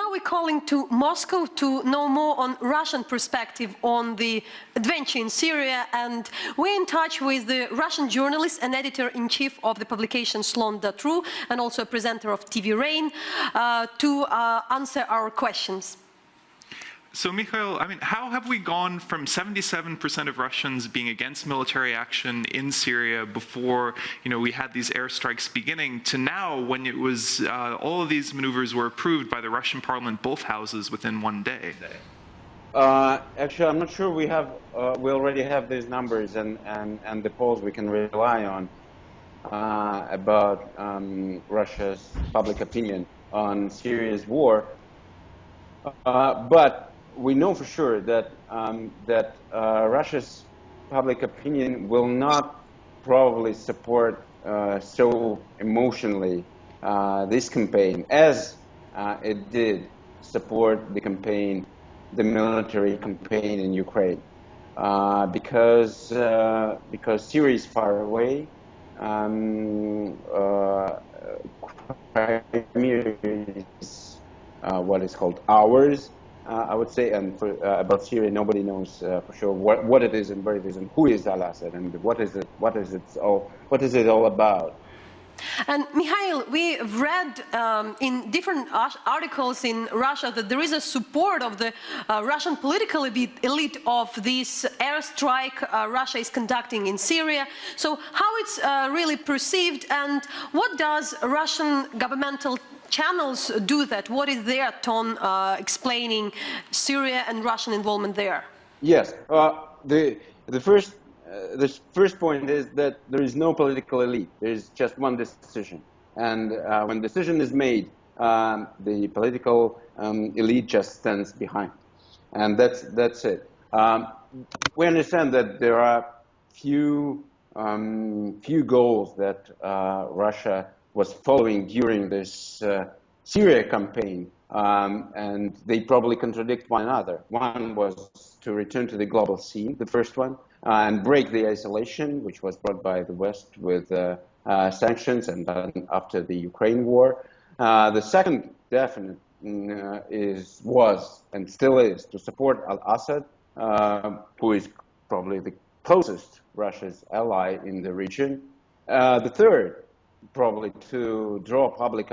now we're calling to Moscow to know more on Russian perspective on the adventure in Syria, and we're in touch with the Russian journalist and editor-in-chief of the publication Slon.ru and also a presenter of TV Rain to answer our questions. So, Mikhail, how have we gone from 77% of Russians being against military action in Syria before, we had these airstrikes beginning, to now when it was all of these maneuvers were approved by the Russian parliament, both houses, within one day? Actually, I'm not sure we already have these numbers and the polls we can rely on about Russia's public opinion on Syria's war, but we know for sure that Russia's public opinion will not probably support so emotionally this campaign as it did support the military campaign in Ukraine, because Syria is far away. Crimea is what is called ours, I would say, and about Syria, nobody knows for sure what it is and where it is and who is Al-Assad and what is it all about. And Mikhail, we've read in different articles in Russia that there is a support of the Russian political elite of this airstrike Russia is conducting in Syria. So how it's really perceived, and what does Russian governmental channels do that? What is their tone explaining Syria and Russian involvement there? Yes, the first point is that there is no political elite. There is just one decision, and when decision is made, the political elite just stands behind, and that's it. We understand that there are few goals that Russia was following during this Syria campaign, and they probably contradict one another. One was to return to the global scene, the first one, and break the isolation which was brought by the West with sanctions and after the Ukraine war. The second definite was and still is to support Al-Assad, who is probably the closest Russia's ally in the region. The third, probably to draw public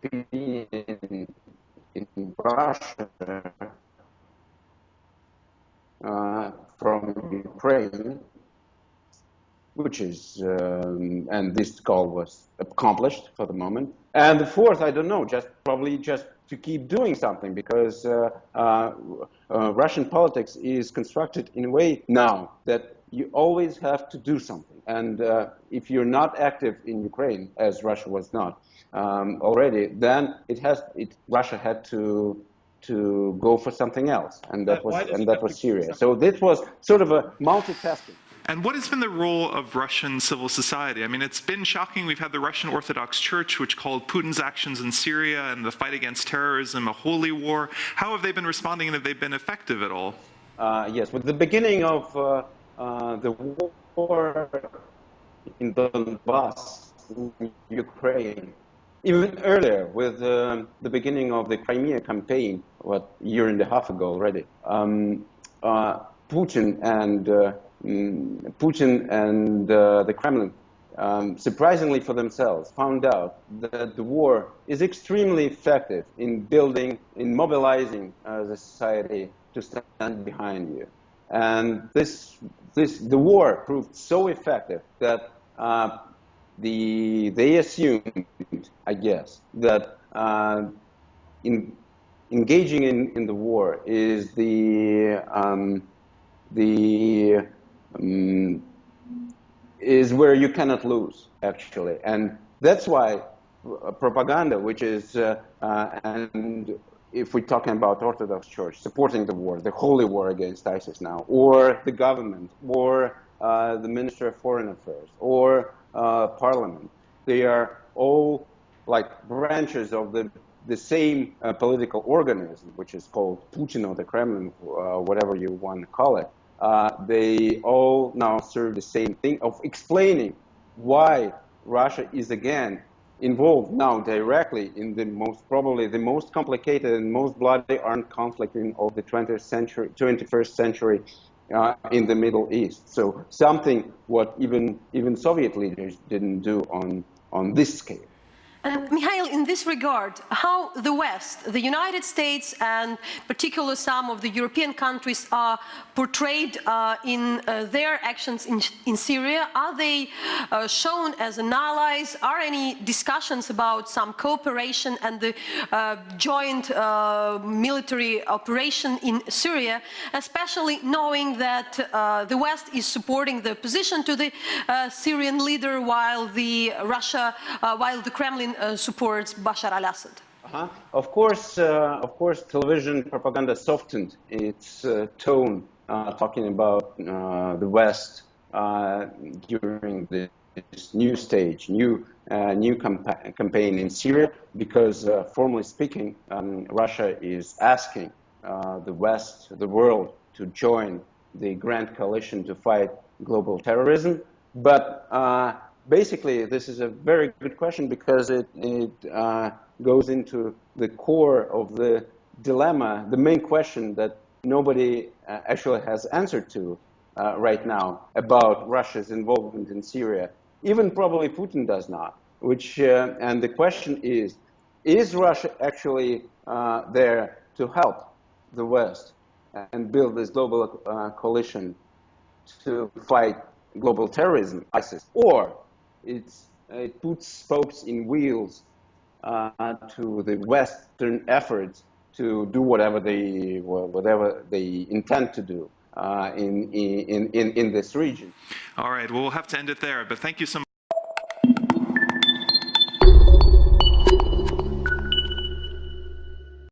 opinion in Russia from Ukraine, which is, and this goal was accomplished for the moment. And the fourth, I don't know, probably just to keep doing something, because Russian politics is constructed in a way now that you always have to do something. And if you're not active in Ukraine, as Russia was not already, then Russia had to go for something else, and that was Syria. So this was sort of a multitasking. And what has been the role of Russian civil society? It's been shocking. We've had the Russian Orthodox Church, which called Putin's actions in Syria and the fight against terrorism a holy war. How have they been responding, and have they been effective at all? Yes, with the beginning of the war in Donbass, in Ukraine, even earlier with the beginning of the Crimea campaign, a year and a half ago already, Putin and the Kremlin, surprisingly for themselves, found out that the war is extremely effective in mobilizing the society to stand behind you. And the war proved so effective that they assumed, I guess, that engaging in the war is is where you cannot lose, actually. And that's why propaganda, which is, and if we're talking about Orthodox Church supporting the war, the holy war against ISIS now, or the government, or the Minister of Foreign Affairs, or Parliament, they are all like branches of the same political organism, which is called Putin or the Kremlin, whatever you want to call it. They all now serve the same thing of explaining why Russia is again involved now directly in the probably the most complicated and most bloody armed conflict of the 21st century in the Middle East. So something what even Soviet leaders didn't do on this scale. And Mikhail, in this regard, how the West, the United States, and particularly some of the European countries are portrayed in their actions in Syria? Are they shown as an allies? Are any discussions about some cooperation and the joint military operation in Syria, especially knowing that the West is supporting the opposition to the Syrian leader while the Kremlin supports Bashar al-Assad? Of course, television propaganda softened its tone, talking about the West during this new stage, new campaign in Syria, because formally speaking, Russia is asking the West, the world, to join the grand coalition to fight global terrorism. But basically, this is a very good question because it goes into the core of the dilemma, the main question that nobody actually has answered to right now about Russia's involvement in Syria. Even probably Putin does not. And the question is Russia actually there to help the West and build this global coalition to fight global terrorism, ISIS, or it puts spokes in wheels to the Western efforts to do whatever they intend to do in this region. All right, well, we'll have to end it there, but thank you so much.